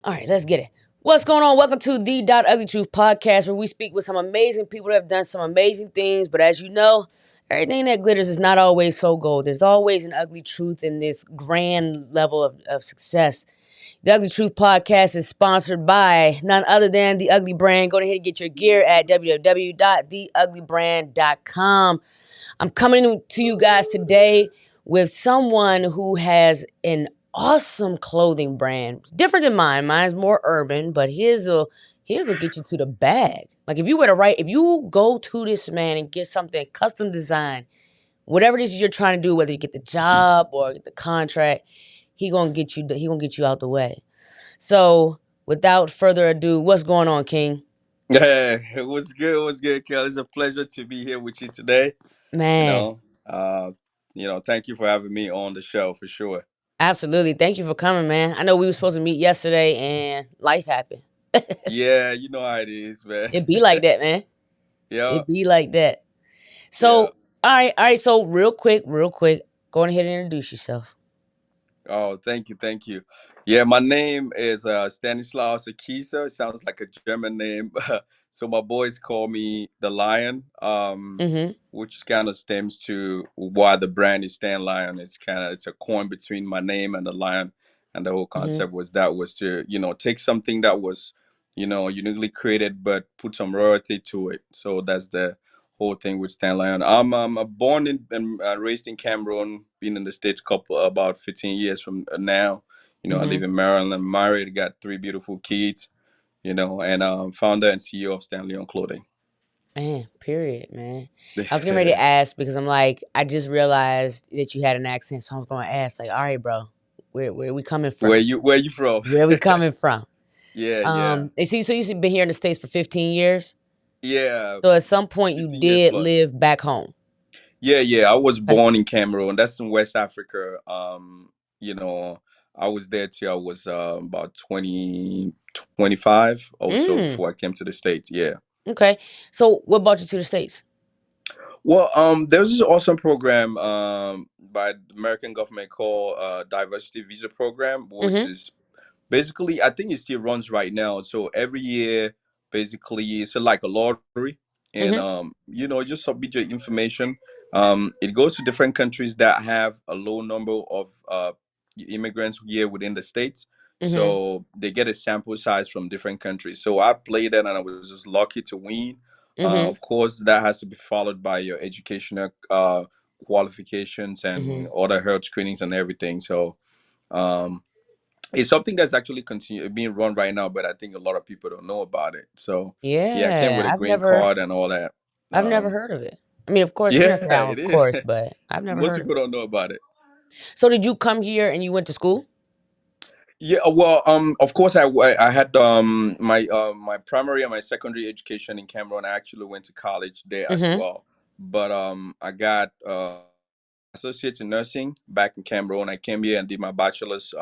All right, let's get it. What's going on? Welcome to the Ugly Truth Podcast, where we speak with some amazing people that have done some amazing things. But as you know, everything that glitters is not always so gold. There's always an ugly truth in this grand level of success. The Ugly Truth Podcast is sponsored by none other than The Ugly Brand. Go ahead and get your gear at www.theuglybrand.com. I'm coming to you guys today with someone who has an awesome clothing brand. It's different than mine. Mine's more urban, but his will get you to the bag. Like if you go to this man and get something custom designed, whatever it is you're trying to do, whether you get the job or get the contract, he gonna get you out the way. So without further ado, what's going on, King? Yeah, it was good. It was good, Kelly. It's a pleasure to be here with you today. You Man, know, uh, thank you for having me on the show for sure. absolutely. Thank you for coming, man. I know we were supposed to meet yesterday and life happened. Yeah, you know how it is, man. It be like that, man. Yeah, It be like that. yeah. So, all right. So, real quick, go ahead and introduce yourself. Oh, thank you, thank you. Yeah, my name is Stanislaw Sakisa. It sounds like a German name. So my boys call me the Lion, Mm-hmm. which kind of stems to why the brand is Stan Lion. It's a coin between my name and the lion, and the whole Mm-hmm. concept was to take something that was uniquely created, but put some royalty to it. So that's the whole thing with Stan Lion. I'm born and raised in Cameroon, been in the States couple about 15 years from now. I Mm-hmm. live in Maryland. I'm married, got three beautiful kids. And founder and CEO of Stan Leon Clothing. Man, period, man. I was getting ready to ask because I'm like, I just realized that you had an accent, so I was going to ask, like, all right, bro, where we coming where from? you from? Where we coming from? Yeah, yeah, And see, so you've been here in the States for 15 years. yeah. So at some point, you 15 years did plus. live back home. Yeah, yeah. I was Okay. born in Cameroon. That's in West Africa. You know, I was there till I was about 25 also Mm, before I came to the States. Yeah. okay. So what brought you to the States? Well, there's this awesome program by the American government called Diversity Visa Program, which Mm-hmm. is basically, I think it still runs right now. So every year, basically, it's like a lottery, and Mm-hmm. just submit your information. It goes to different countries that have a low number of immigrants here within the states. Mm-hmm. So they get a sample size from different countries. So I played that, and I was just lucky to win. Mm-hmm. Of course, that has to be followed by your educational qualifications and Mm-hmm. other health screenings and everything. So. Um, it's something that's actually being run right now, but I think a lot of people don't know about it. So yeah, I came with Yeah, a green card and all that. I've never Um, heard of it. I mean, of course, I'm gonna yeah, say it of is. course, but I've never Most heard of people it. don't know about it. So did you come here and you went to school? Yeah, well, of course, I had my primary and my secondary education in Cameroon. I actually went to college there as Mm-hmm. well, but I got associates in nursing back in Cameroon. I came here and did my bachelor's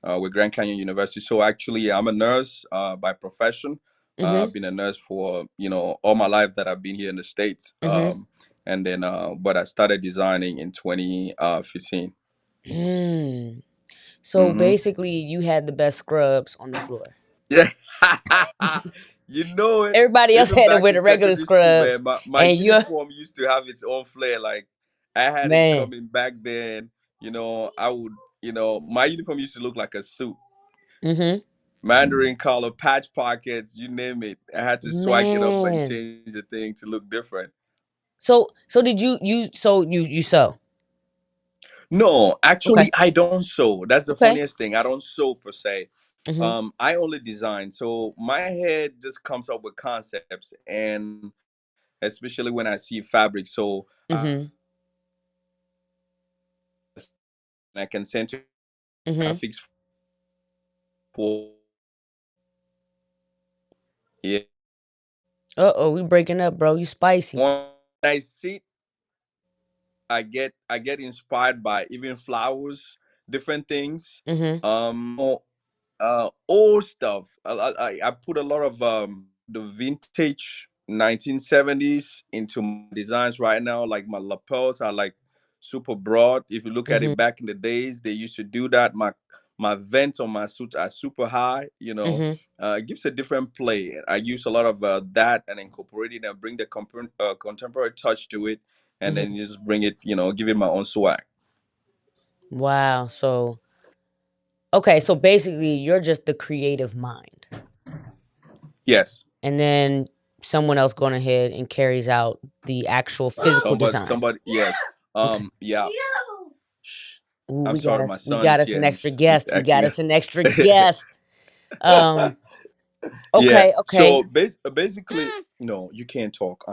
with Grand Canyon University. So actually, I'm a nurse by profession. Mm-hmm. I've been a nurse for all my life that I've been here in the States. Mm-hmm. And then but I started designing in 2015. Mm. So Mm-hmm. basically, you had the best scrubs on the floor. Yeah, you know it. Everybody else Even had to back wear in the regular secondary school, scrubs, man, my and you're uniform used to have its own flair. Like I had it man. coming back then. I would, my uniform used to look like a suit. Mm-hmm. Mandarin collar, patch pockets, you name it. I had to swag it up and Man. change the thing to look different. So did you sew? No, Okay. actually, I don't sew. That's the Okay. funniest thing. I don't sew per se. Mm-hmm. I only design. So my head just comes up with concepts, and especially when I see fabric. So Mm-hmm. I can send to a Mm-hmm. fix for yeah. Uh-oh, we breaking up, bro. You spicy. When I see, I get inspired by even flowers, different things. Mm-hmm. Old stuff. I put a lot of the vintage 1970s into my designs right now. Like my lapels are like super broad. If you look at it Mm-hmm. back in the days, they used to do that. My my vents on my suits are super high. Mhm. It gives a different play. I use a lot of that and incorporate it and bring the contemporary touch to it, and then Mhm. just bring it, give it my own swag. Wow. So okay, so basically you're just the creative mind. Yes. And then someone else going ahead and carries out the actual physical design. Somebody, yes. Okay. Yeah. Shh. Ooh, I'm sorry, my we son got is us here an and extra he's guest. We got acting. us an extra guest. Um, Yeah. okay, okay. So basically, no, you can't talk.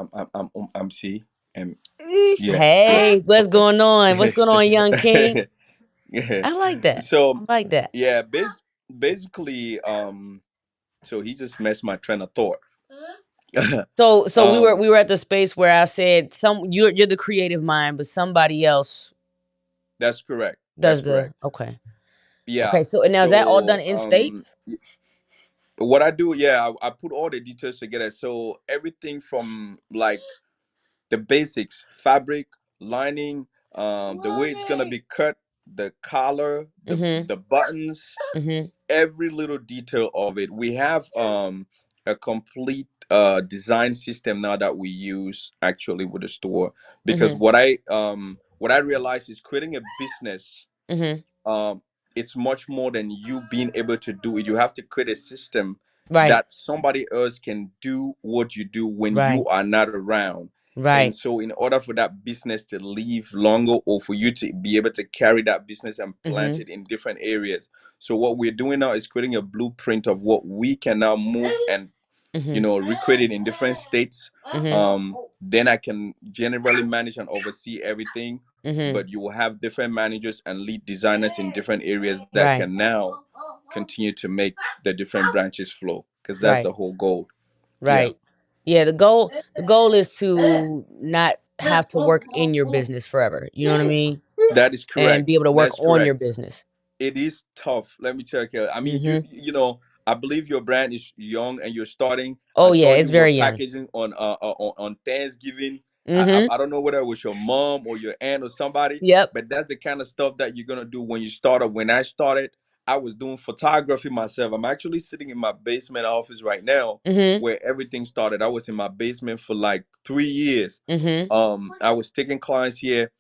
I'm C. And yeah, yeah. Hey, what's Okay. going on? What's going on, young king? Yeah. I like that. So I like that. yeah, basically, so he just messed my train of thought. So um, we were at the space where I said you're the creative mind, but somebody else that's correct. That's does the correct. okay. Yeah. Okay, so now is that all done So in states? what I do, yeah, I put all the details together. So everything from like the basics, fabric, lining, the way it's gonna be cut, the collar, Mm-hmm. the buttons, Mm-hmm. every little detail of it. We have a complete design system now that we use actually with the store, because Mm-hmm. what I realized is creating a business, Mm-hmm. um, it's much more than you being able to do it. You have to create a system Right. that somebody else can do what you do when you Right. are not around. And Right. so, in order for that business to live longer, or for you to be able to carry that business and plant Mm-hmm. it in different areas, so what we're doing now is creating a blueprint of what we can now move and Mm-hmm. recreate it in different states. Mm-hmm. Then I can generally manage and oversee everything, Mm-hmm. but you will have different managers and lead designers in different areas that Right. can now continue to make the different branches flow, because that's Right. the whole goal. Yeah, Right. Yeah, the goal is to not have to work in your business forever. You know what I mean? that is And correct. be able to work That's on your correct. business. It is tough. Let me tell you, Kelly. I mean, you Mhm. you know, I believe your brand is young and you're starting. I Oh saw yeah, it's you were very young. packaging on Thanksgiving. Mhm. I don't know whether it was your mom or your aunt or somebody, Yep. but that's the kind of stuff that you're gonna do when you start up. When I started, I was doing photography myself. I'm actually sitting in my basement office right now, Mhm. where everything started. I was in my basement for like 3 years. Mhm. I was taking clients here,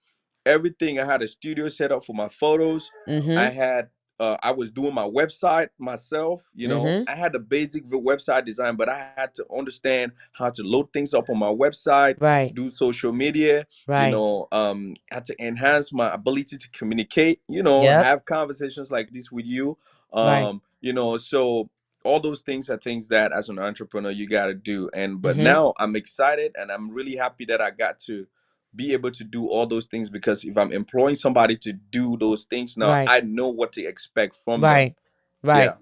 everything. I had a studio set up for my photos. I Mhm. had I was doing my website myself. Mhm. I had the basic website design, but I had to understand how to load things up on my website, Right. do social media. Right. Had to enhance my ability to communicate. Yep. Have conversations like this with you. Right. So all those things are things that as an entrepreneur you got to do. And but Mhm. now I'm excited and I'm really happy that I got to be able to do all those things, because if I'm employing somebody to do those things now, Right. I know what to expect from them. Right. Right. Yeah,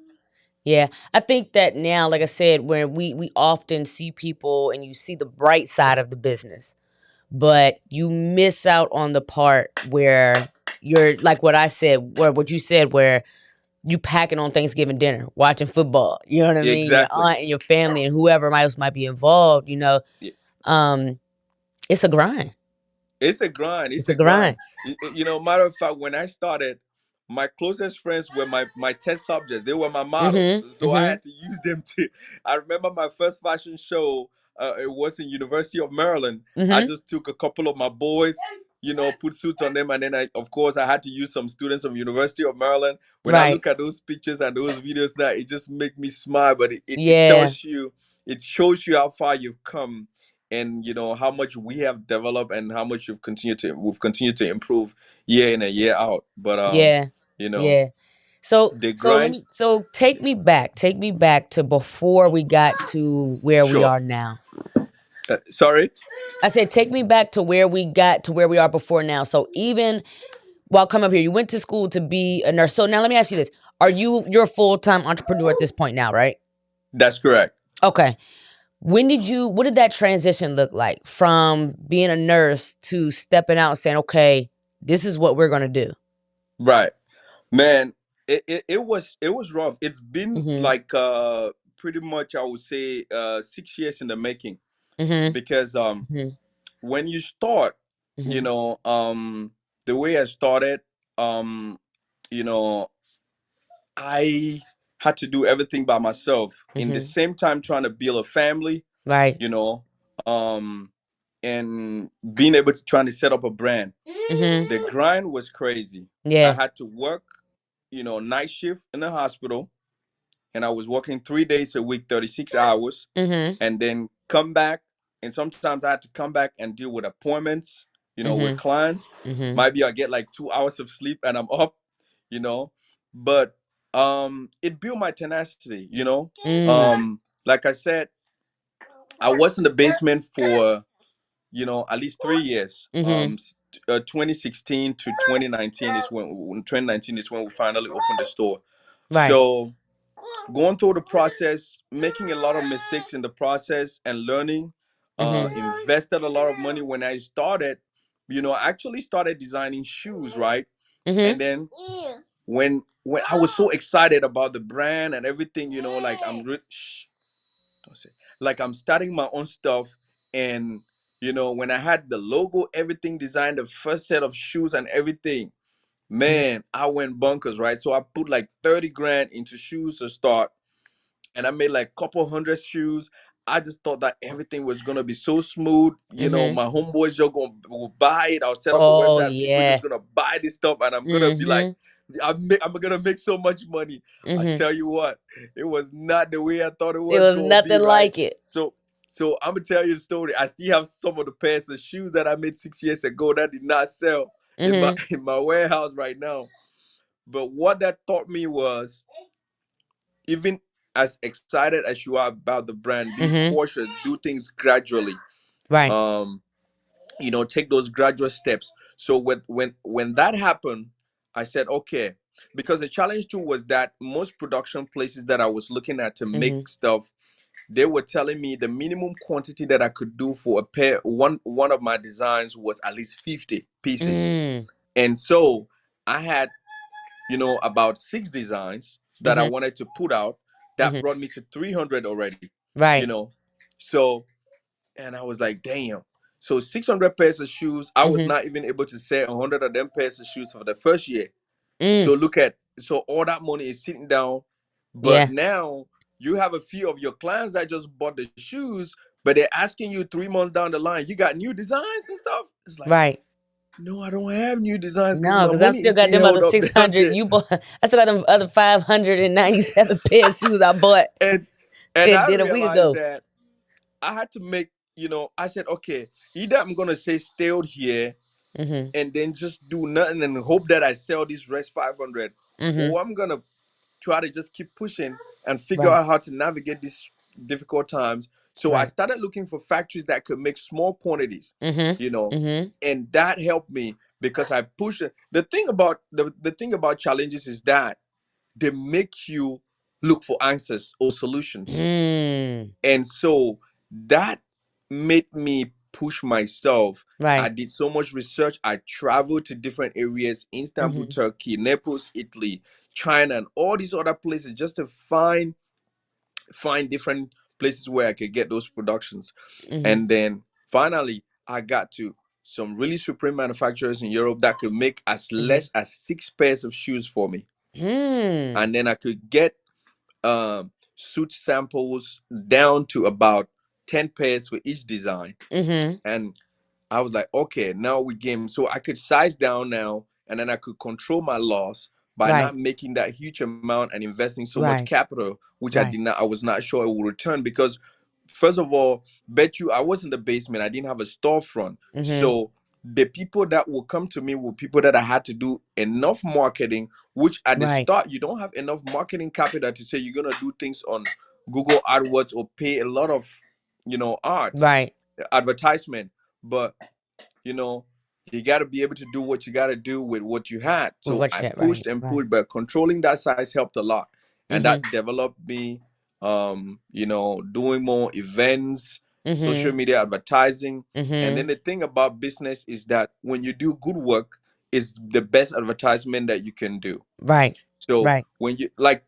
Yeah. I think that now, like I said, when we often see people and you see the bright side of the business, but you miss out on the part where you're like what I said, where what you said, where you packing on Thanksgiving dinner, watching football. You know what I mean? Your exactly. aunt and your family and whoever else might be involved. Yeah. Um, it's a grind. It's a grind. It's It's a a grind. grind. Matter of fact, when I started, my closest friends were my test subjects. They were my models, Mhm. so I Mhm. had to use them to. I remember my first fashion show. It was in University of Maryland. I Mhm. just took a couple of my boys, put suits on them, and then of course, I had to use some students from University of Maryland. When I Right. look at those pictures and those videos, now it just make me smile. But it Yeah. tells you, it shows you how far you've come, and how much we have developed and how much we've continued to improve year in and year out. But Yeah. you know Yeah. So the so let grind. me so take me back. Take me back to before we got to where we Sure. are now. Sorry. I said take me back to where we got to where we are before now. So even while coming up here, you went to school to be a nurse. So now let me ask you this. You're a full-time entrepreneur at this point now, right? That's correct. Okay. What did that transition look like from being a nurse to stepping out and saying, okay, this is what we're going to do? Right, man. It was rough. It's been Mhm. like pretty much, I would say, 6 years in the making, Mhm. because Mhm. when you start, you Mhm. know um the way I started, um you know I had to do everything by myself. In the Mhm. same time, trying to build a family, Right. you know, um, and being able to trying to set up a brand. Mhm. The grind was crazy. I Yeah. had to work, night shift in the hospital, and I was working 3 days a week, 36 hours, Mhm. and then come back. And sometimes I had to come back and deal with appointments, with Mhm. clients. Mhm. Maybe I get like 2 hours of sleep and I'm up, you know. But it built my tenacity, Mm. Like I said, I was in the basement for at least 3 years. Mhm. 2016 to 2019 is when 2019 is when we finally opened the store. Right. So going through the process, making a lot of mistakes in the process and learning, Mhm. invested a lot of money when I started. I actually started designing shoes, right? And Mhm. then when I was so excited about the brand and everything, like don't say, like I'm starting my own stuff, and when I had the logo, everything designed, the first set of shoes and everything, Mhm. man, I went bunkers, right? So I put like 30 grand into shoes to start, and I made like couple hundred shoes. I just thought that everything was gonna be so smooth. Mhm. My homeboys just gonna will buy it. I'll set up a Oh website and people just yeah. gonna buy this stuff, and I'm gonna be like, Mhm. I'm gonna make so much money. I Mhm. tell you what, it was not the way I thought it It was was gonna be, nothing right? like it. So I'm gonna tell you a story. I still have some of the pairs of shoes that I made 6 years ago that did not sell in my Mhm. in my warehouse right now. But what that taught me was, even as excited as you are about the brand, be Mhm. cautious, do things gradually. Right. um take those gradual steps. So when that happened, I said okay, because the challenge too was that most production places that I was looking at to Mhm. make stuff, they were telling me the minimum quantity that I could do for a pair, one of my designs, was at least 50 pieces. Mm. And so I had about six designs that I Mhm. wanted to put out. That Mhm. brought me to 300 already, you Right. know. So, and I was like, damn. So 600 pairs of shoes, I was Mhm. not even able to sell 100 of them pairs of shoes for the first year. Mm. So so all that money is sitting down. But Yeah. now you have a few of your clients that just bought the shoes, but they're asking you 3 months down the line, you got new designs and stuff. It's like, Right. no, I don't have new designs because No, my because I money still is got still them other held up six down hundred there. you bought. I still got them other 597 pair of shoes I bought and and and I did a week realized ago. that I had to make, I said, okay, either I'm gonna stay still here Mhm. and then just do nothing and hope that I sell this rest 500, Mhm. or I'm gonna try to just keep pushing and figure Right. out how to navigate these difficult times. So I Right. started looking for factories that could make small quantities, Mhm. you know, Mhm. and that helped me because I pushed it. The thing about challenges is that they make you look for answers or solutions. Mm. And so that made me push myself. I Right. did so much research. I traveled to different areas: Istanbul, Mhm. Turkey, Naples, Italy, China, and all these other places, just to find different places where I could get those productions. Mhm. And then finally, I got to some really supreme manufacturers in Europe that could make as Mhm. less as 6 pairs of shoes for me. Mm. And then I could get suit samples down to about 10 pairs for each design. Mhm. And I was like, okay, now we game. So I could size down now, and then I could control my loss by Right. not making that huge amount and investing so much Right. capital, which Right. I was not sure it would return. Because first of all, bet you I was in the basement. I didn't have a storefront. Mhm. So the people that will come to me were people that I had to do enough marketing, which at the Right. start, you don't have enough marketing capital to say you're gonna do things on Google AdWords or pay a lot of, ads, Right. advertisement. But you know, you got to be able to do what you got to do with what you had. With So what I you had. pushed Right. and Right. pushed, but controlling that size helped a lot. And that Mhm. developed me, doing more events, social Mhm. media advertising. And then Mhm. the thing about business is that when you do good work, is the best advertisement that you can do. Right. So Right. when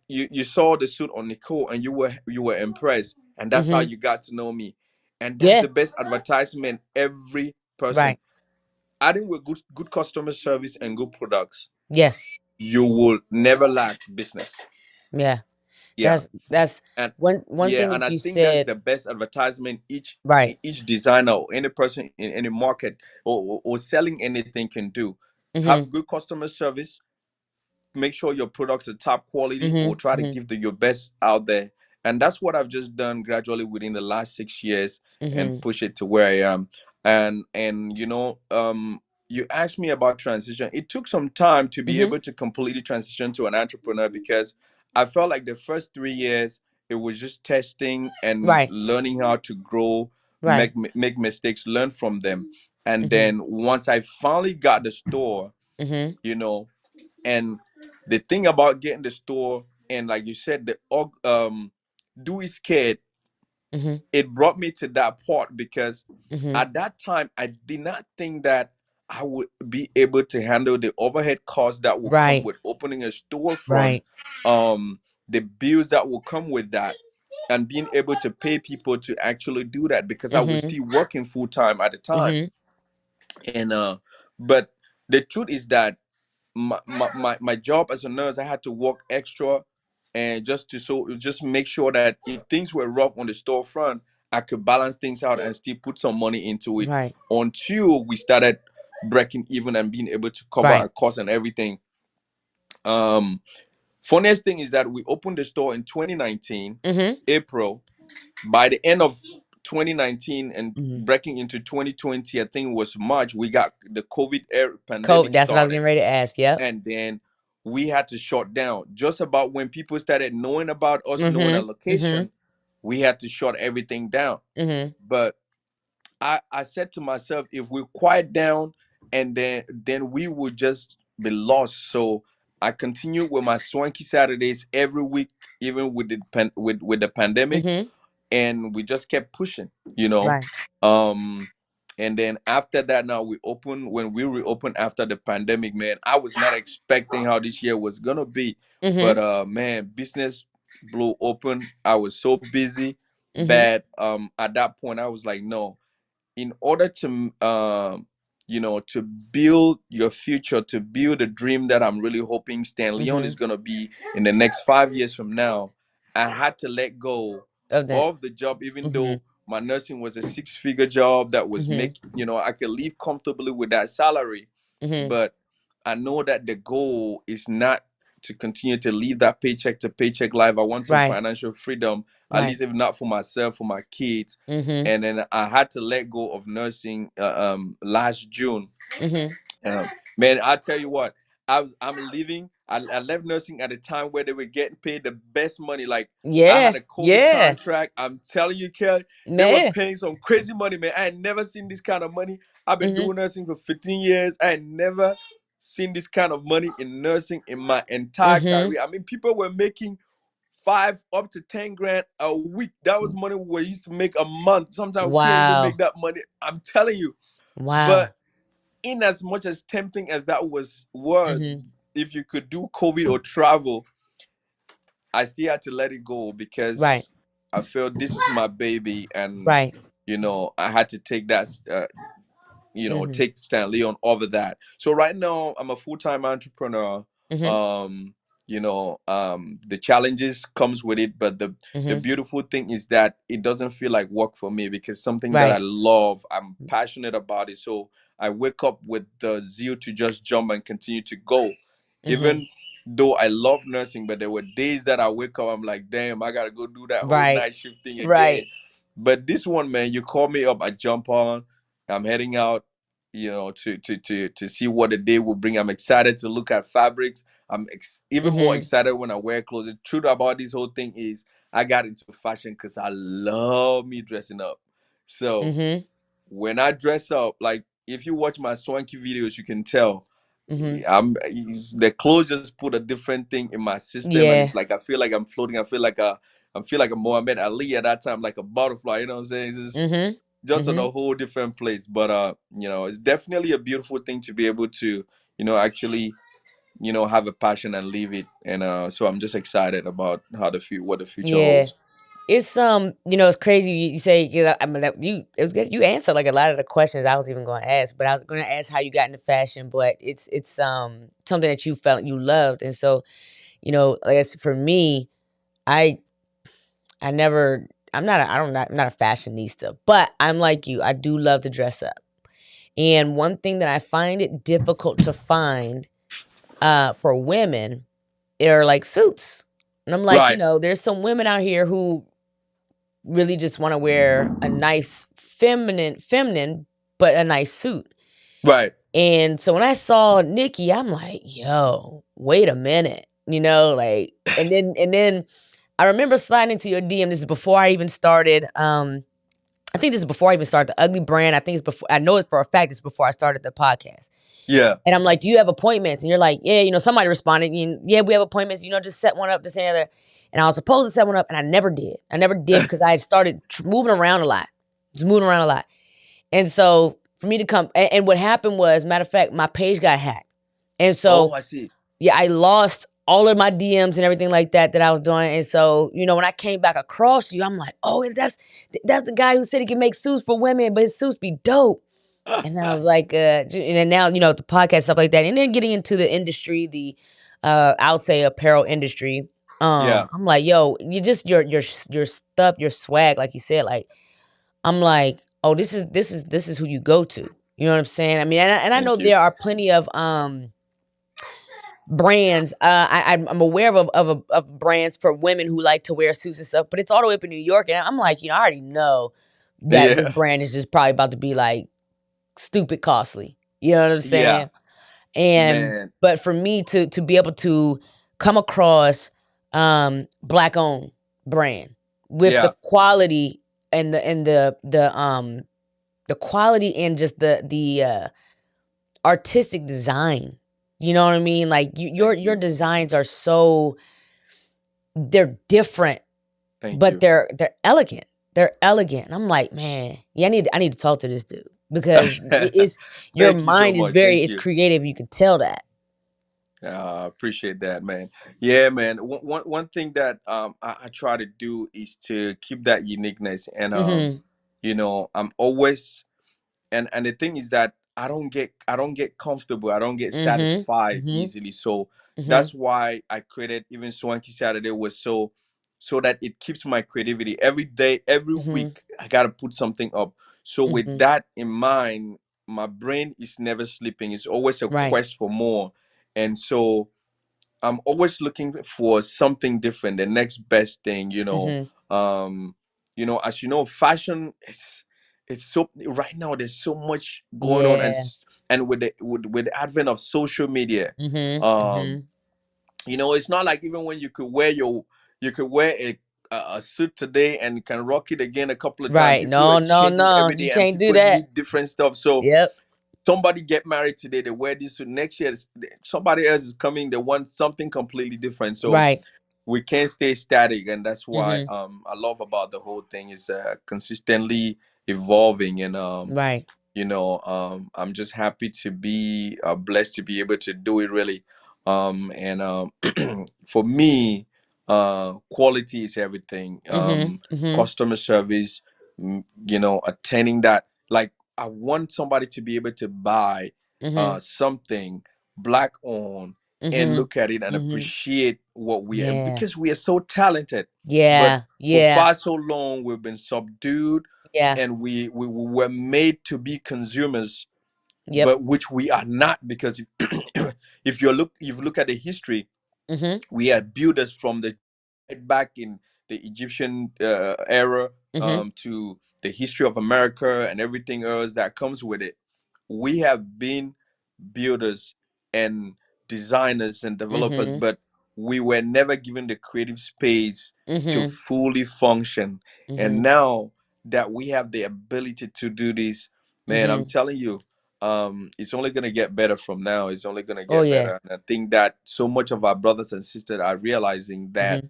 you saw the suit on Nicole and you were impressed, and that's how Mhm. you got to know me. And that's Yeah. the best advertisement every person. Right. Adding with good customer service and good products, Yes. you will never lack business. Yeah. Yeah. That's And one thing and that I you think that's said. the best advertisement Right. each designer or any person in any market or selling anything can do. Mhm. Have good customer service, make sure your products are top quality, or Mhm. try to Mhm. give your best out there. And that's what I've just done gradually within the last 6 years, and Mhm. push it to where I am. And you asked me about transition. It took some time to be Mhm. able to completely transition to an entrepreneur, because I felt like the first 3 years it was just testing and Right. learning how to grow, Right. make mistakes, learn from them. And Mhm. then once I finally got the store, Mhm. you know and the thing about getting the store, and like you said, do is scared, Mhm. it brought me to that part, because Mhm. at that time I did not think that I would be able to handle the overhead costs that will come Right. with opening a storefront, Right. the bills that will come with that, and being able to pay people to actually do that, because I was Mhm. still working full time at the time. Mhm. And but the truth is that my job as a nurse, I had to work extra, and just make sure that if things were rough on the storefront, I could balance things out and still put some money into it, Right. until we started breaking even and being able to cover our Right. costs and everything. um Funniest thing is that we opened the store in 2019 Mhm. April. By the end of 2019 and Mhm. breaking into 2020, I think it was March, we got the COVID era COVID. pandemic That's what I was started. getting ready to ask. Yep. And then we had to shut down just about when people started knowing about us, knowing our Mhm. Mhm. location. We had to shut everything down. Mhm. But I said to myself, if we quiet down, and then we would just be lost. So I continued with my swanky Saturdays every week, even with with the pandemic. Mhm. And we just kept pushing, you know Right. um and then after that, now when we reopened after the pandemic, man, I was not expecting how this year was gonna be. But Mhm. man, business blew open. I was so busy Mhm. that at that point I was like, no, in order to to build your future, to build a dream that I'm really hoping Stan Leon is Mhm. going to be in the next 5 years from now, I had to let go Of that. of the job, even Mhm. though my nursing was a six-figure job that was Mhm. making, I could live comfortably with that salary. Mhm. But I know that the goal is not to continue to live that paycheck to paycheck life. I want some Right. financial freedom, at Right. least if not for myself, for my kids. Mhm. And then I had to let go of nursing last June. Mhm. um, Man, I tell you what, I'm leaving. I left nursing at a time where they were getting paid the best money. Like, I Yeah. had a COVID Yeah. contract. I'm telling you, Kelly, they were Man. paying some crazy money, man. I had never seen this kind of money. I've been Mhm. doing nursing for 15 years. I had never seen this kind of money in nursing in my entire Mhm. career. I mean, people were making 5 up to 10 grand a week. That was money we used to make a month. Sometimes we couldn't even make Wow. that money. I'm telling you. Wow. But in as much as tempting as that was, Mhm. if you could do COVID or travel, I still had to let it go, Right. because I felt this is my baby. And Right. I had to take that, Mhm. take Stanley on over that. So right now I'm a full-time entrepreneur. Mhm. um the challenges comes with it, but the Mhm. beautiful thing is that it doesn't feel like work for me, because something that I Right. love, I'm passionate about it. So I wake up with the zeal to just jump and continue to go, Mhm. even though I love nursing. But there were days that I wake up, I'm like, damn, I gotta go do that whole Right. night shift thing again. Right. But this one, man, you call me up, I jump on. I'm heading out, to see what the day will bring. I'm excited to look at fabrics. Even more Mhm. excited when I wear clothes. The truth about this whole thing is I got into fashion because I love me dressing up. So Mhm. when I dress up, like if you watch my swanky videos, you can tell Mhm. the clothes just put a different thing in my system, and Yeah. it's like I feel like I'm floating. I feel like a Muhammad Ali at that time, like a butterfly. You know what I'm saying? It's Mhm. just on a Mhm. whole different place. But it's definitely a beautiful thing to be able to, actually, have a passion and live it. And so I'm just excited about what the future Yeah. holds. It's it's crazy. You say, I mean, it was good. You answered like a lot of the questions I was even going to ask, but I was going to ask how you got into fashion. But it's something that you felt you loved, and so like I said, for me, I I never I'm not a fashionista, but I'm like you. I do love to dress up. And one thing that I find it difficult to find for women are like suits. And I'm like, Right. there's some women out here who really just want to wear a nice feminine, but a nice suit. Right. And so when I saw Nikki, I'm like, yo, wait a minute, like, and then I remember sliding into your DM. This is before I even started. I think this is before I even started the Ugly brand. I think it's before. I know it for a fact. It's before I started the podcast. Yeah. And I'm like, do you have appointments? And you're like, yeah. Somebody responded, yeah, we have appointments. Just set one up, this and the other. And I was supposed to set one up, and I never did. I never did because I had started moving around a lot. Just moving around a lot. And so for me to come, and what happened was, matter of fact, my page got hacked. And Oh, so, I see. yeah, I lost all of my DMs and everything like that I was doing. And so, when I came back across you, I'm like, oh, that's the guy who said he can make suits for women, but his suits be dope. And then I was like, and then now, the podcast, stuff like that. And then getting into the industry, I would say apparel industry. Yeah. I'm like, yo, you just your stuff, your swag, like you said, like, I'm like, oh, this is who you go to. You know what I'm saying? I mean, and I know Thank you. there are plenty of brands. I'm aware of brands for women who like to wear suits and stuff, but it's all the way up in New York, and I'm like, I already know that this Yeah. brand is just probably about to be like stupid costly. You know what I'm Yeah. saying? And Man. but for me to be able to come across black owned brand with the Yeah. quality and the quality and just the artistic design. You know what I mean? Like Thank your you. designs are so, they're different, Thank but you. they're elegant. They're elegant. And I'm like, man, yeah, I need to talk to this dude because it's your Thank you so mind is much. Thank it's you. creative. You can tell that. Appreciate that, man. Yeah, man. One thing that I try to do is to keep that uniqueness, and Mhm. I'm always, and the thing is that I don't get comfortable. I don't get Mhm. satisfied Mhm. easily. So Mhm. that's why I created even Swanky Saturday was so that it keeps my creativity every day, every Mhm. week. I gotta put something up. So with Mhm. that in mind, my brain is never sleeping. It's always a Right. quest for more, and so I'm always looking for something different, the next best thing. Mhm. As you know, fashion is it's so right now. There's so much going on, and Yeah. and with the advent of social media, Mhm. um, Mhm. it's not like even when you could wear a suit today and can rock it again a couple of times. Right. People are No, no, changing no. every You day, and can't do people that. need different stuff. So Yep. somebody get married today, they wear this suit. Next year, somebody else is coming, they want something completely different. So Right. we can't stay static, and that's why Mhm. I love about the whole thing is consistently evolving, and Right. I'm just happy to be blessed to be able to do it really. And for me, quality is everything. Mhm. Mhm. Customer service, attending that. Like, I want somebody to be able to buy Mhm. something black owned and Mhm. look at it and Mhm. appreciate what we are, Yeah. because we are so talented. But Yeah. for Yeah. far so long, we've been subdued, Yeah. and we were made to be consumers, Yep. but which we are not, because if you look at the history, Mhm. we had builders from the right back in the Egyptian era, Mhm. to the history of America and everything else that comes with it. We have been builders and designers and developers, Mhm. but we were never given the creative space to Mhm. fully function. And Mhm. now that we have the ability to do this, man, I'm Mhm. telling you, it's only gonna get better from now. It's only gonna Oh get yeah. better. And I think that so much of our brothers and sisters are realizing that Mhm.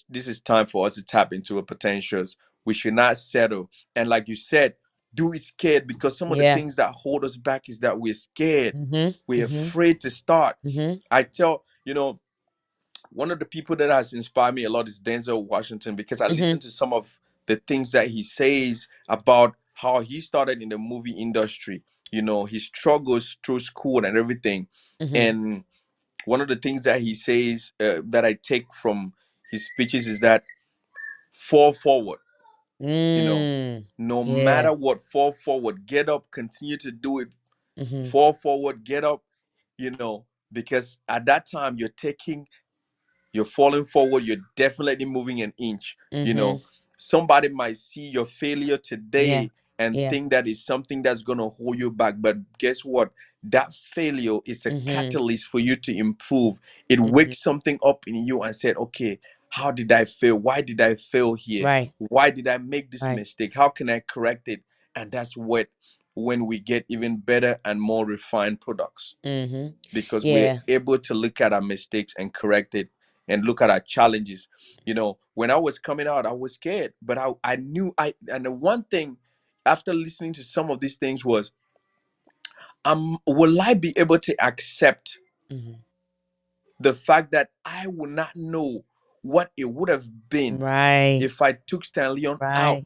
this is time for us to tap into our potentials. We should not settle. And like you said, do it scared, because some of the Yeah. things that hold us back is that we're scared. Mhm. We're Mhm. afraid to start. Mhm. I tell, one of the people that has inspired me a lot is Denzel Washington, because I listen Mhm. to some of the things that he says about how he started in the movie industry, his struggles through school and everything. Mhm. And one of the things that he says, that I take from his speeches, is that fall forward. You know, Mm. no Yeah. matter what, fall forward, get up, continue to do it, Mhm. fall forward, get up, because at that time you're falling forward, you're definitely moving an inch. you Mhm. know Somebody might see your failure Yeah. today and Yeah. think that is something that's going to hold you back, but guess what? That failure is a Mhm. catalyst for you to improve. It Mhm. wakes something up in you and said, okay, how did I fail? Why did I fail here? Right. Why did I make this Right. mistake? How can I correct it? And that's what when we get even better and more refined products, Mhm. because we're Yeah. able to look at our mistakes and correct it, and look at our challenges. When I was coming out, I was scared, but I knew and the one thing after listening to some of these things was, will I be able to accept Mhm. the fact that I will not know what it would have been Right. if I took Stanley out, Right.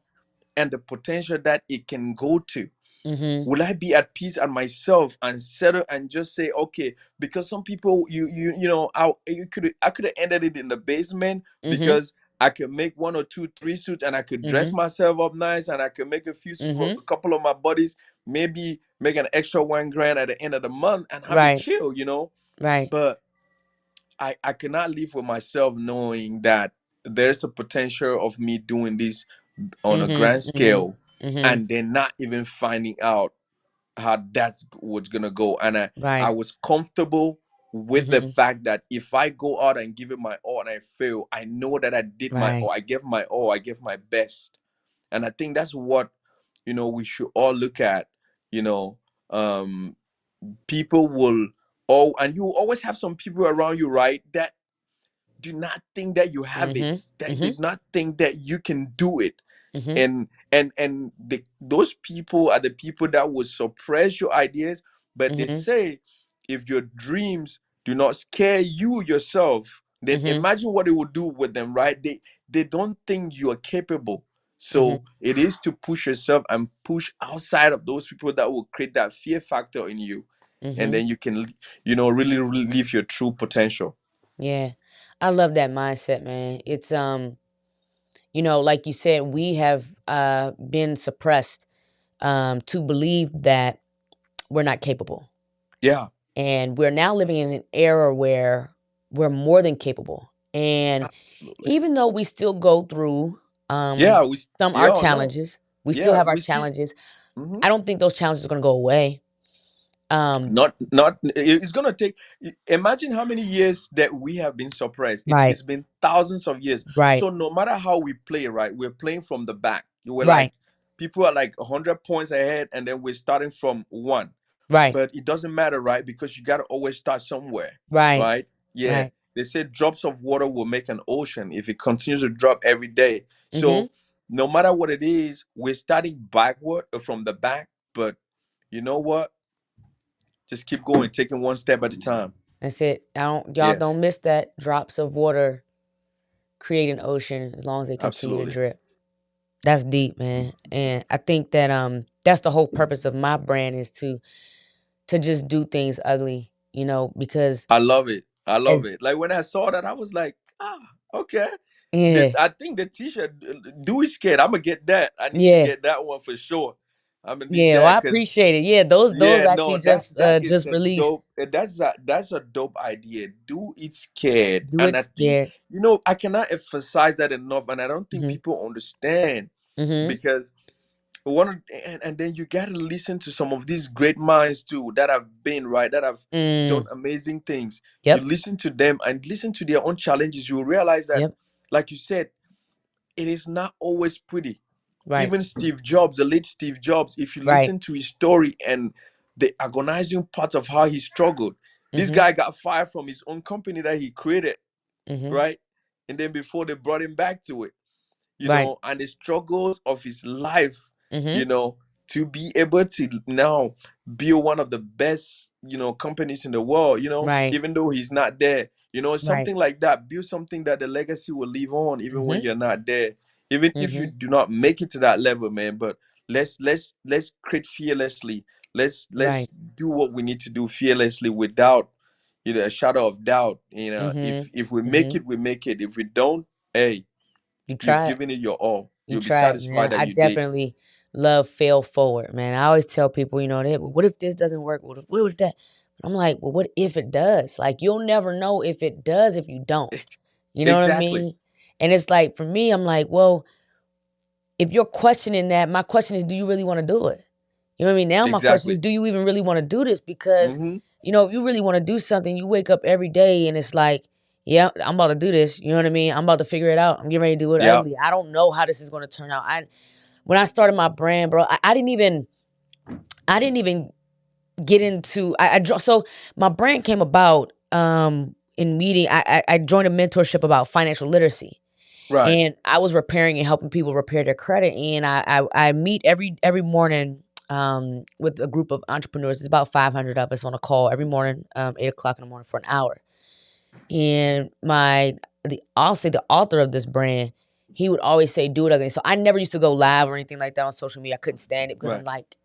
and the potential that it can go to? Mhm. Will I be at peace at myself and settle and just say, okay? Because some people, I could have ended it in the basement, Mhm. because I could make one or two, three suits, and I could dress Mhm. myself up nice, and I could make a few suits for Mhm. a couple of my buddies, maybe make an extra 1 grand at the end of the month and have it Right. chill. Right. But I cannot live with myself knowing that there's a potential of me doing this on a Mhm. grand Mhm. scale, Mhm. and then not even finding out how that's what's gonna go. And I Right. was comfortable with the Mhm. fact that if I go out and give it my all and I fail, I know that I did my all, Right. I gave my all, I gave my best. And I think that's what we should all look at. you know um People will, and you always have some people around you, right, that do not think that you have it, Mhm. that Mhm. did not think that you can do it. Mhm. And those people are the people that will suppress your ideas. But they Mhm. say, if your dreams do not scare you yourself, then Mhm. imagine what it will do with them, right? They don't think you are capable. Mhm. So it is to push yourself and push outside of those people that will create that fear factor in you, and Mhm. then you can really, really live your true potential. Yeah. I love that mindset, man. It's like you said, we have been suppressed to believe that we're not capable. Yeah, And we're now living in an era where we're more than capable. And absolutely. even though we still go through Yeah, some our yeah, no, challenges, we still yeah, have our we still. challenges. Mhm. I don't think those challenges are going to go away. Um, Not it's gonna take. Imagine how many years that we have been suppressed. right, It's been thousands of years. right, So no matter how we play, right, we're playing from the back. We're right, like, people are like 100 points ahead, and then we're starting from one. right, But it doesn't matter, right? Because you gotta always start somewhere, right, right? Yeah. right. They say drops of water will make an ocean if it continues to drop every day. Mm-hmm. So no matter what it is, we're starting backward, from the back. But you know what? Just keep going, taking one step at a time. That's it. Y'all Yeah, don't miss that. Drops of water create an ocean as long as they continue to absolutely. drip. That's deep, man. And I think that that's the whole purpose of my brand is to just do things ugly, because I love it. I love as it. Like when I saw that, I was like, okay. yeah, I think the t-shirt, do it scared. I'm gonna get that. I need to yeah, get that one for sure. I'm gonna need yeah. Well, I that because appreciate it. Yeah, those yeah, no, actually that that is just a released. dope. That's a dope idea. Do it scared, Do and it I think scared. I cannot emphasize that enough, and I don't think Mhm. people understand Mhm. because and then you got to listen to some of these great minds too that have been right, that have done Mm. amazing things. You Yep. listen to them and listen to their own challenges, you will realize that, Yep. like you said, it is not always pretty. Right. Even Steve Jobs, the late Steve Jobs, if you Right. listen to his story and the agonizing parts of how he struggled, this Mhm. guy got fired from his own company that he created, Mhm. right? And then before they brought him back to it, Right. and the struggles of his life, you Mhm. know, to be able to now build one of the best, companies in the world, Right. even though he's not there, Right. something like that, build something that the legacy will live on, even when Mhm. you're not there, even if you Mhm. do not make it to that level, man. But let's create fearlessly. Let's Right. do what we need to do fearlessly without, a shadow of doubt. Mhm. If we make Mhm. it, we make it. If we don't, hey, You you've try it. given it your all. You You'll be try it, satisfied man. that I you did. definitely love fail forward, man. I always tell people, what if this doesn't work? What if that? I'm like, well, what if it does? Like, you'll never know if it does if you don't. You know what I Exactly. mean? And it's like, for me, I'm like, well, if you're questioning that, my question is, do you really want to do it? You know what I mean? Now my question is, Exactly. do you even really want to do this? Because, Mm-hmm. if you really want to do something, you wake up every day and it's like, yeah, I'm about to do this. You know what I mean? I'm about to figure it out. I'm getting ready to do it Yeah. ugly. I don't know how this is going to turn out. When I started my brand, bro, I didn't even get into so my brand came about in meeting. I joined a mentorship about financial literacy. Right. And I was repairing and helping people repair their credit. And I meet every morning with a group of entrepreneurs. It's about 500 of us on a call every morning, 8 o'clock in the morning for an hour. And I'll say the author of this brand, he would always say, "Do it ugly." So I never used to go live or anything like that on social media. I couldn't stand it because I'm Right. like,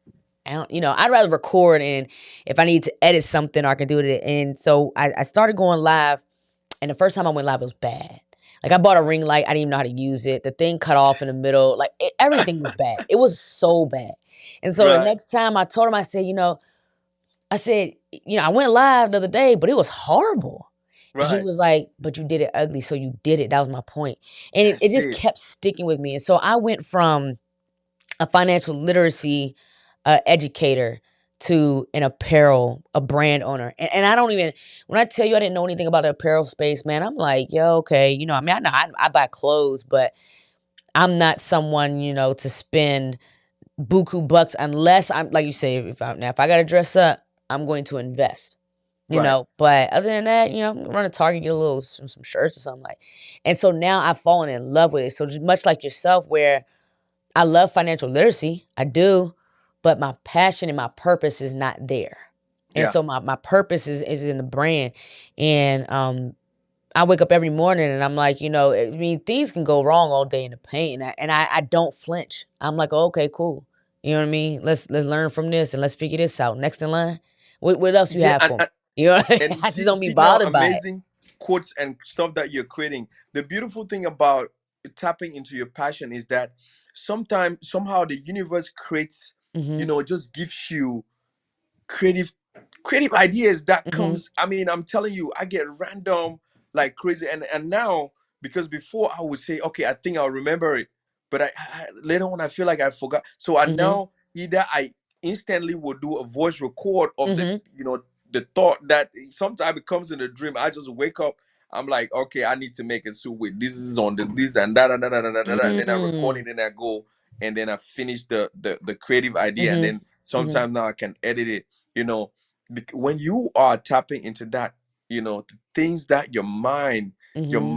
I don't, I'd rather record, and if I need to edit something, I can do it. And so I started going live, and the first time I went live, it was bad. Like, I bought a ring light, I didn't even know how to use it. The thing cut off in the middle. Like, everything was bad. It was so bad. And so the Right. next time I told him, I said, I went live the other day, but it was horrible. And he Right. was like, but you did it ugly, so you did it. That was my point. And it That's just it. kept sticking with me. And so I went from a financial literacy educator to a brand owner. And I don't even, when I tell you I didn't know anything about the apparel space, man, I'm like, yo, okay. I mean, I buy clothes, but I'm not someone, to spend buku bucks unless I'm, like you say, if I got to dress up, I'm going to invest. Right. But other than that, run a Target, get a little some shirts or something like. And so now I've fallen in love with it. So just much like yourself, where I love financial literacy, I do, but my passion and my purpose is not there. And Yeah. so my purpose is in the brand. And I wake up every morning and I'm like, I mean, things can go wrong all day in the paint, and I don't flinch. I'm like, oh, okay, cool. You know what I mean? Let's learn from this and let's figure this out. Next in line, what else you Yeah. have And, for me? and You know what I mean? and I just see don't be see now bothered by it. amazing quotes and stuff that you're creating. The beautiful thing about tapping into your passion is that sometimes somehow the universe creates, Mhm. just gives you creative ideas that Mhm. comes. I mean, I'm telling you, I get random like crazy. And now, because before I would say, okay, I think I'll remember it, but later on I feel like I forgot. So I Mhm. now either I instantly will do a voice record of the Mhm. the thought that sometimes it comes in a dream. I just wake up, I'm like, okay, I need to make a soup with this is on the this and that and that and that, and then I record Mm. it and I go, and then I finish the creative idea, and Mhm. then Mhm. sometimes now I can edit it. you know when you are tapping into that, the things that your Mhm.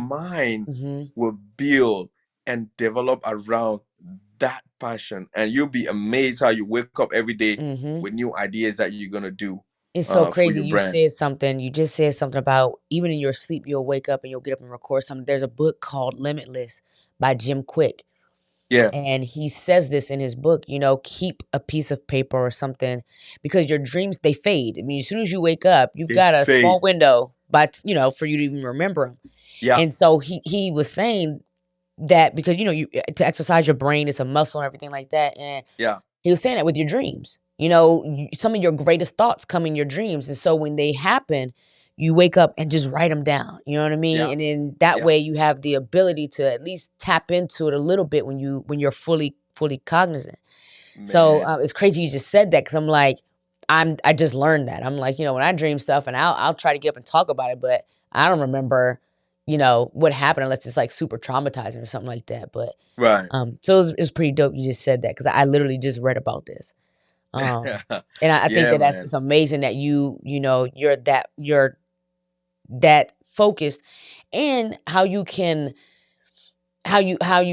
mind Mhm. will build and develop around that passion, and you'll be amazed how you wake up every day Mhm. with new ideas that you're gonna do It's so for crazy. your brand. You just said something about, even in your sleep, you'll wake up and you'll get up and record something. There's a book called Limitless by Jim Quick. Yeah. And he says this in his book, keep a piece of paper or something, because your dreams, they fade. I mean, as soon as you wake up, you've They got a fade. small window, but, for you to even remember them. Yeah. And so he was saying that because, to exercise your brain, it's a muscle and everything like that. And Yeah. he was saying that with your dreams. Some of your greatest thoughts come in your dreams. And so when they happen, you wake up and just write them down. You know what I mean? Yeah. And then that Yeah. way you have the ability to at least tap into it a little bit when you're fully cognizant. So Man. it's crazy you just said that, because I'm like, I just learned that. I'm like, when I dream stuff, and I'll try to get up and talk about it, but I don't remember, what happened, unless it's like super traumatizing or something like that. But Right. so it was pretty dope you just said that, because I literally just read about this. And I think Yeah, that man. it's amazing that you're that focused, and how you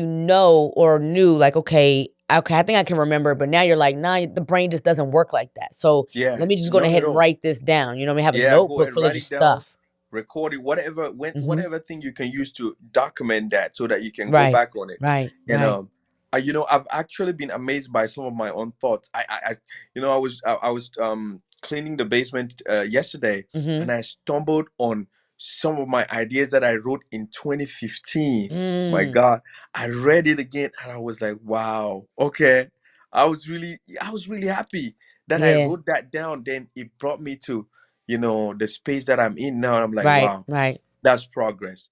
know or knew, like, okay, I think I can remember, but now you're like, nah, the brain just doesn't work like that. So Yeah. let me just go Not ahead at and all. write this down. I mean, have a Yeah, go notebook and full of write just it down, stuff. record it, Hmm. whatever thing you can use to document that so that you can go Right, back on it. right, And right. I've actually been amazed by some of my own thoughts. I was cleaning the basement yesterday, Mm-hmm. and I stumbled on some of my ideas that I wrote in 2015. My Mm. God, I read it again, and I was like, wow, okay. I was really happy that I Yeah. wrote that down. Then it brought me to, the space that I'm in now. I'm like, Right. wow, Right. that's progress.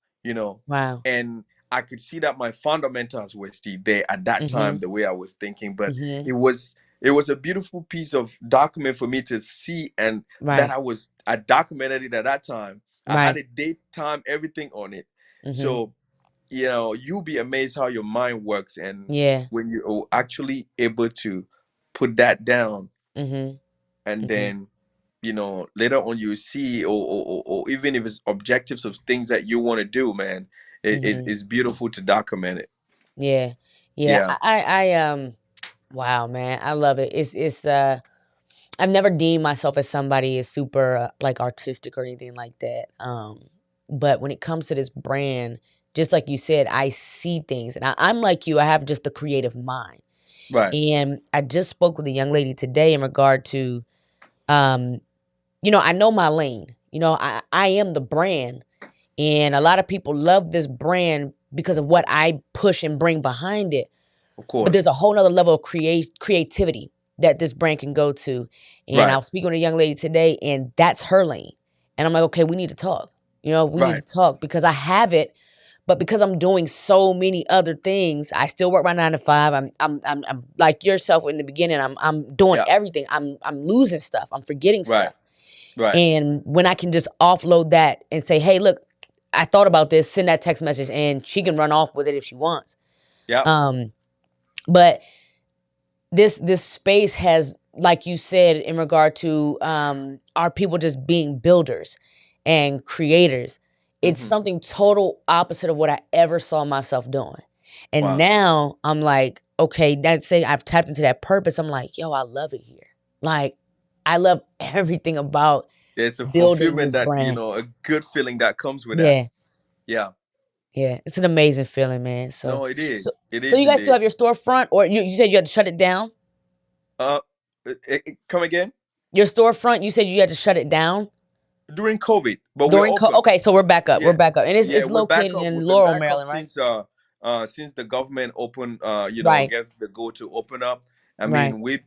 Wow. And I could see that my fundamentals were still there at that Mm-hmm. time, the way I was thinking. But Mm-hmm. it was a beautiful piece of document for me to see, and that Right. I documented it at that time. I had Right. a date, time, everything on it. Mm-hmm. So, you'll be amazed how your mind works, and Yeah. when you're actually able to put that down, Mm-hmm. and Mm-hmm. then later on you see, or even if it's objectives of things that you want to do, man, it Mm-hmm. is beautiful to document it. Yeah. Yeah. Yeah. Wow, man, I love it. It's I've never deemed myself as somebody as super like artistic or anything like that. But when it comes to this brand, just like you said, I see things, and I'm like you. I have just the creative mind, Right. and I just spoke with a young lady today in regard to, um, I know my lane. I am the brand, and a lot of people love this brand because of what I push and bring behind it. Of But course. there's a whole nother level of creativity that this brand can go to. And I Right. was speaking with a young lady today, and that's her lane. And I'm like, okay, we need to talk. We need Right. to talk because I have it, but because I'm doing so many other things, I still work my 9 to 5. I'm like yourself in the beginning. I'm doing Yeah. everything. I'm losing stuff. I'm forgetting Right. stuff. Right. And when I can just offload that and say, hey, look, I thought about this, send that text message, and she can run off with it if she wants. Yeah. Um, but this space has, like you said, in regard to our people just being builders and creators, it's Hmm. something total opposite of what I ever saw myself doing. And Wow. now I'm like, okay, that's it. I've tapped into that purpose. I'm like, yo, I love it here. Like, I love everything about There's a building fulfillment this that, brand. a good feeling that comes with that. Yeah, Yeah. yeah, it's an amazing feeling, man. So, No, it so, is. It so is you guys still indeed. have your storefront, or you said you had to shut it down? Uh, Come again? Your storefront, you said you had to shut it down During COVID, but we're during open. okay, so we're back up. We're Yeah. back up. And it's Yeah, it's we're back located up. in We've been Laurel, back up Maryland, right? since the government opened, Right. get the go to open up. I Right. mean, we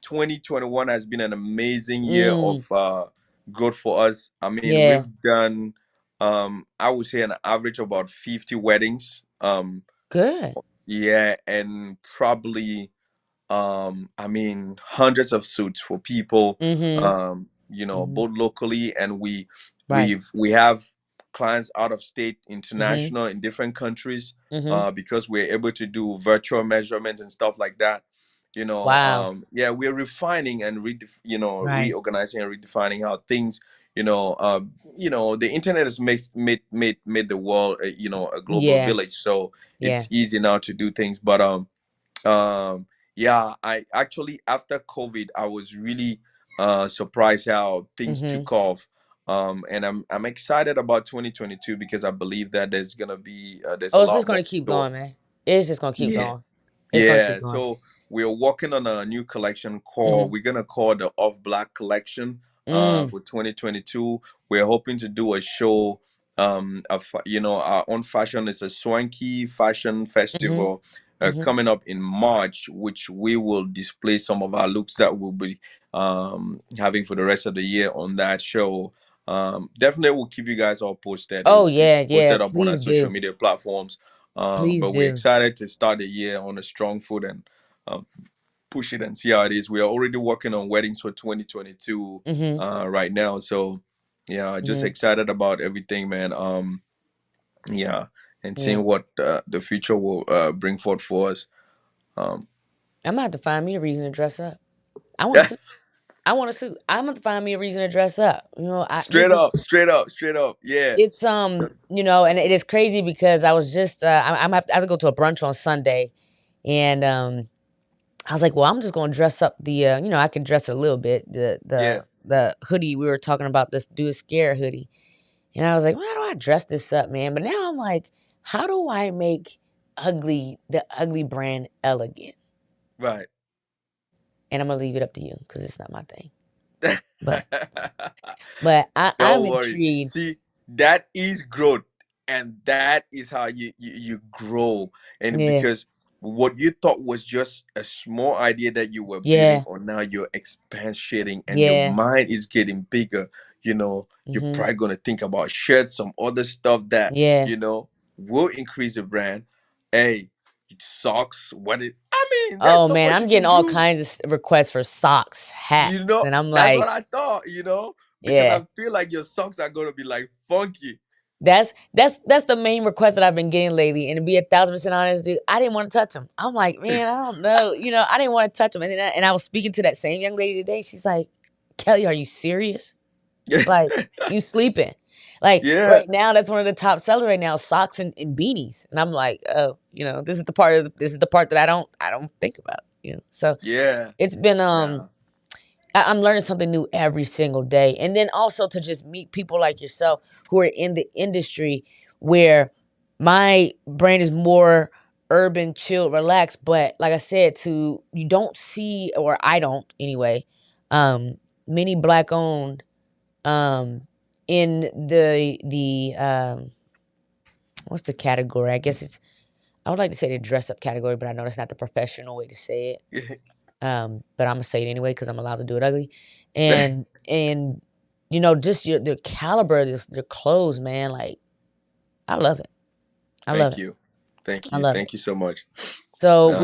2021 has been an amazing year of Mm, growth for us. I mean, yeah. we've done, I would say, an average of about 50 weddings. Good. Yeah, and probably, I mean, hundreds of suits for people, Mhm. Mhm. both locally, and Right. we have clients out of state, Mhm. international, in different countries, Mhm. because we're able to do virtual measurements and stuff like that. Wow. Yeah, we're refining and Right. reorganizing and redefining how things, the internet has made the world, a global Yeah. village. So Yeah. it's easy now to do things, but um yeah, I actually, after COVID, I was really surprised how things Mhm. took off. And I'm excited about 2022, because I believe that there's a Oh, it's just lot more gonna in keep store. going, man. It's just gonna keep Yeah. going. It's gonna keep Yeah, going. so we're working on a new collection Mhm. we're gonna call the Off Black collection Mm. for 2022. We're hoping to do a show, our own fashion. Is a swanky fashion Mhm. festival Mhm. coming up in March, which we will display some of our looks that we'll be having for the rest of the year on that show. Definitely will keep you guys all posted. It Oh will be yeah, yeah. posted up on our Please social do. media platforms. Please But we're do. excited to start the year on a strong foot, and um, push it and see how it is. We are already working on weddings for 2022 Mhm. right now. So yeah, just Mhm. excited about everything, man. Yeah, and Yeah. seeing what the future will bring forth for us. Um, I'm gonna have to find me a reason to dress up. I want to suit. I want to suit. I'm gonna have to find me a reason to dress up. I straight this is up, straight up, straight up. Yeah. it's and it is crazy because I was just I have to go to a brunch on Sunday, and I was like, well, I'm just gonna dress up the I can dress it a little bit, the Yeah. hoodie we were talking about, this do it scare hoodie, and I was like, well, how do I dress this up, man? But now I'm like, how do I make the ugly brand elegant? Right. And I'm gonna leave it up to you because it's not my thing. But I'm Don't worry. intrigued. See, that is growth, and that is how you grow. And Yeah, because what you thought was just a small idea that you were building, yeah, or now you're expanding, and your yeah. mind is getting bigger. You're Mhm. probably gonna think about shirts, some other stuff that Yeah. will increase the brand. Hey, socks. I mean, there's Oh so man, much I'm you getting can all do. kinds of requests for socks, hats, and I'm That's what like, I thought, because yeah. I feel like your socks are gonna be like funky. That's the main request that I've been getting lately. And to be 1,000% honest, dude, I didn't want to touch them. I'm like, man, I don't know. I didn't want to touch them. And I was speaking to that same young lady today. She's like, Kelly, are you serious? Like, you sleeping? Like Yeah, right now, that's one of the top sellers right now, socks and beanies. And I'm like, oh, this is the part that I don't think about. So yeah, it's been nah, I'm learning something new every single day. And then also to just meet people like yourself who are in the industry where my brain is more urban, chill, relaxed. But like I said, you don't see, or I don't anyway, um, many black owned in the what's the category? I guess I would like to say the dress up category, but I know that's not the professional way to say it. But I'm gonna say it anyway because I'm allowed to do it ugly. And just the caliber of their clothes, man. Like I love it. I love thank it. you, thank I you, love it. thank you so much. So Nah,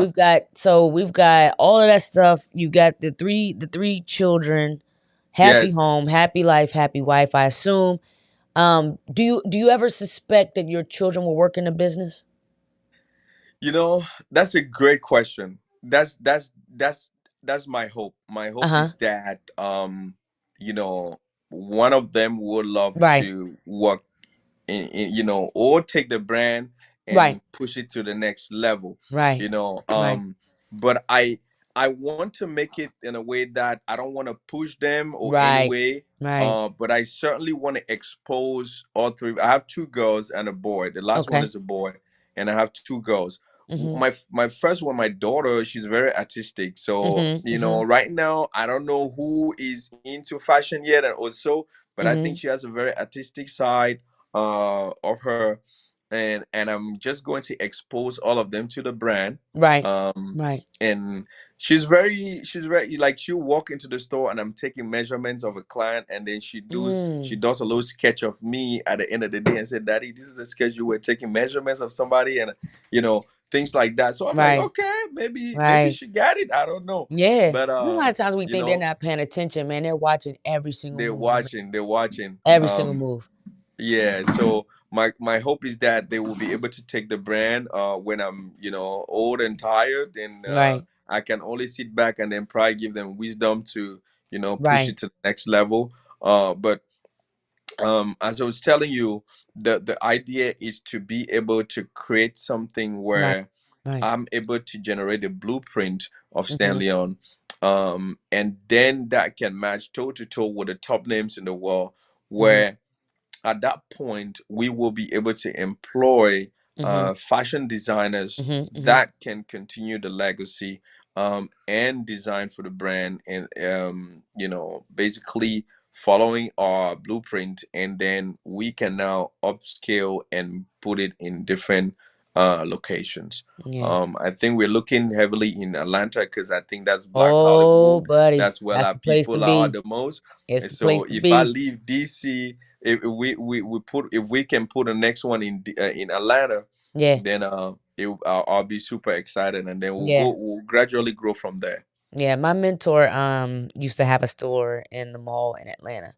we've got all of that stuff. You got the three children, happy yes, home, happy life, happy wife. I assume. Do you ever suspect that your children will work in the business? you know that's a great question. That's my hope. My Uh hope huh. is that you know one of them would love Right. to work or take the brand Right. and push it to the next level Right. you know Right. um but I want to make it in a way that I don't want to push them or any Right. way. Right. But I certainly want to expose all three. I have two girls and a boy. The last one Okay. is a boy, and I have two girls. Mhm. My first one, my daughter, she's very artistic. So Mhm. Mhm. right now I don't know who is into fashion yet, and also, but I think Mhm. she has a very artistic side of her, and I'm just going to expose all of them to the brand. Right. Um, Right. and she's very like she'll walk into the store and I'm taking measurements of a client, and then she Mm. does a little sketch of me at the end of the day and said, "Daddy, this is a schedule. We're taking measurements of somebody," and you know things like that. So I'm like, Right. okay, maybe Right. she got it. I don't know, Yeah. but A lot of times we you think they're know, not paying attention, man. They're watching every single they're move you make. watching. They're watching. Every single move. Yeah, so my hope is that they will be able to take the brand when I'm old and tired, and Right. I can only sit back and then probably give them wisdom to push Right. it to the next level. But as I was telling you, the idea is to be able to create something Right. where Right. I'm able to generate a blueprint of Mhm. Stanley, and then that can match toe to toe with the top names in the world, Mhm. where at that point we will be able to employ Mhm. fashion designers Mhm. Mhm. that can continue the legacy, and design for the brand, and basically following our blueprint, and then we can now upscale and put it in different locations. Yeah. I think we're looking heavily in Atlanta because I think that's Black Oh, Hollywood. buddy. That's where That's our the place to people are be. the most. It's And the place so to if I be. leave DC, if we can put the next one in Atlanta, Yeah. then I'll be super excited, and then Yeah. we'll gradually grow from there. Yeah. My mentor used to have a store in the mall in Atlanta.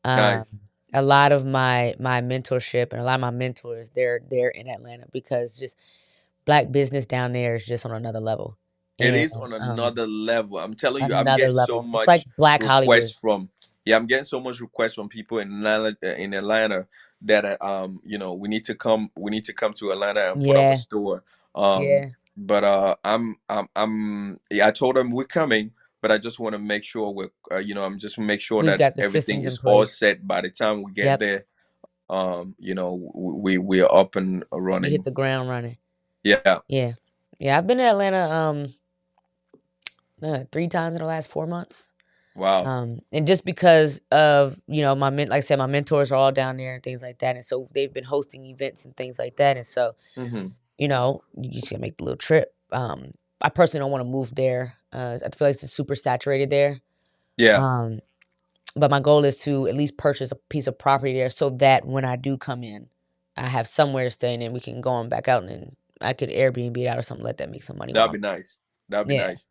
Um, Nice. a lot of my mentorship and a lot of my mentors, they're in Atlanta because just black business down there is just on another level. It And is on another level. I'm telling you, I'm another getting so level. It's like much Black requests Hollywood. from yeah, I'm getting so much requests from people in Atlanta that we need to come to Atlanta and put up a Yeah. store. Yeah. But yeah, I told them we're coming, but I just want to make sure I'm just make sure We've that got the everything systems in is all place. set by the time we get Yep. there. We are up and We hit running. the ground running. Yeah. Yeah. Yeah. I've been to Atlanta 3 times in the last 4 months. Wow. And just because of, like I said, my mentors are all down there and things like that. And so they've been hosting events and things like that. And so, Hmm. you just gotta make the little trip. I personally don't want to move there. I feel like it's super saturated there. Yeah, Um, but my goal is to at least purchase a piece of property there so that when I do come in, I have somewhere to stay and then we can go on back out and then I could Airbnb it out or something, let that make some money that'd while be I'm nice. That'd be yeah. nice.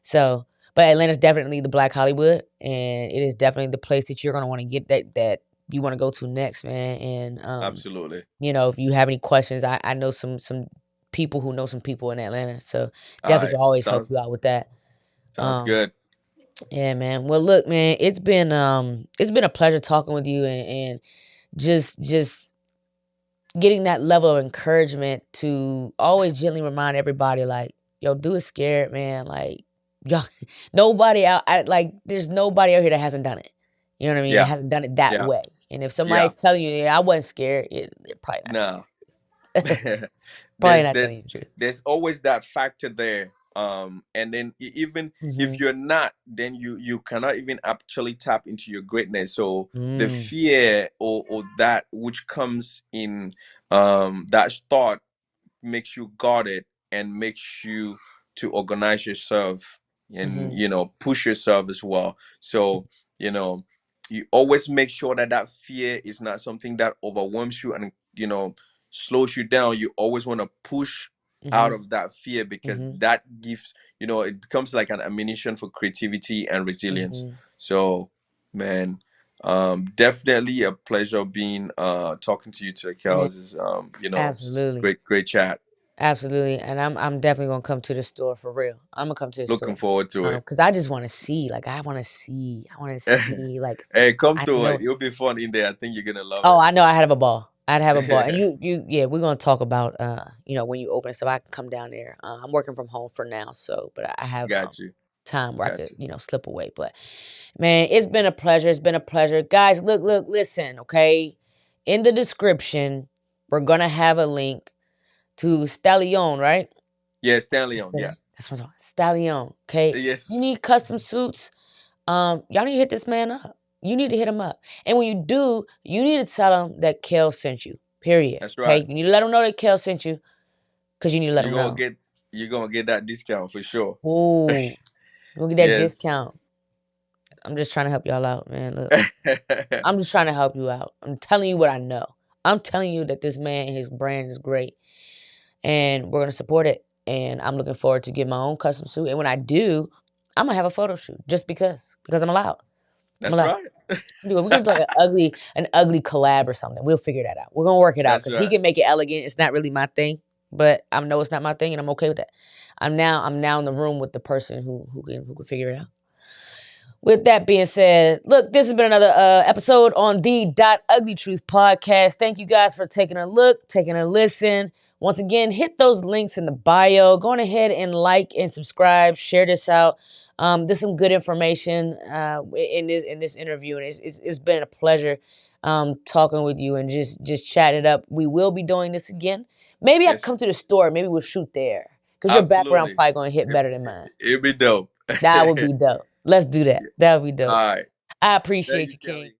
So, but Atlanta's definitely the Black Hollywood, and it is definitely the place that you're gonna want to get that you want to go to next, man. And Absolutely. if you have any questions, I know some people who know some people in Atlanta, so All definitely right. can always help Sounds you out with that. sounds Um, good. yeah, man. Well, look, man, it's been a pleasure talking with you and just getting that level of encouragement to always gently remind everybody, like, yo, do it scared, man. Like, y'all, nobody there's nobody out here that hasn't done it. You know what I mean? It Yeah. hasn't done it that Yeah. way. And if Yeah. somebody's telling you, yeah, I wasn't scared, they're probably not telling No. you the truth. Probably there's not telling you there's the truth. there's always that factor there. And then even if Mm-hmm. you're not, then you cannot even actually tap into your greatness. So the Mm, fear or that which comes in, that thought makes you guarded and makes you to organize yourself and mm-hmm. push yourself as well. So you know you always make sure that that fear is not something that overwhelms you and slows you down. You always want to push out Mm-hmm. of that fear, because Mm-hmm. that gives, it becomes like an ammunition for creativity and resilience. Mm-hmm. So man, definitely a pleasure being talking to you today, Man, Kels. Is absolutely. great chat. Absolutely, and I'm definitely gonna come to the store for real. I'm gonna come to the Looking store, forward to it. cause I just want to see. Like I want to see. Like Hey, come I to it. know. It'll be fun in there. I think you're gonna love Oh, it. I know. I'd have a ball. I'd have a ball. And yeah, we're gonna talk about when you open, so I can come down there. I'm working from home for now, so but I have Got you. time where I could Got you. slip away. But man, it's been a pleasure. It's been a pleasure, guys. Look, listen. Okay, in the description, we're gonna have a link to Stallion, right? Yeah, Stanley That's on. Yeah. that's what I'm talking. Stallion. Okay. You Yes, need custom suits. Y'all need to hit this man up. You need to hit him up. And when you do, you need to tell him that Kel sent you. Period. that's Okay. right. You need to let him know that Kel sent you because you need to let You're him gonna know. get you're gonna get that discount for sure. Ooh, we'll get that Yes. discount. I'm just trying to help y'all out, man. Look, I'm just trying to help you out. I'm telling you what I know. I'm telling you that this man, his brand is great, and we're gonna support it. And I'm looking forward to get my own custom suit. And when I do, I'm gonna have a photo shoot just because I'm allowed. I'm That's allowed. right. We're gonna do like an ugly collab or something. We'll figure that out. We're gonna work it out That's because he right. can make it elegant. It's not really my thing, but I know it's not my thing, and I'm okay with that. I'm now in the room with the person who can figure it out. With that being said, look, this has been another episode on the Ugly Truth Podcast. Thank you guys for taking a look, taking a listen. Once again, hit those links in the bio. Go on ahead and like and subscribe. Share this out. There's some good information in this interview, and it's been a pleasure talking with you and just chatting it up. We will be doing this again. Maybe I can Yes. come to the store. Maybe we'll shoot there because your background Absolutely. probably gonna hit It, better than mine. it'd be dope. That would be dope. Let's do that. That would be dope. All right. I Thank appreciate you, you, King. Kelly.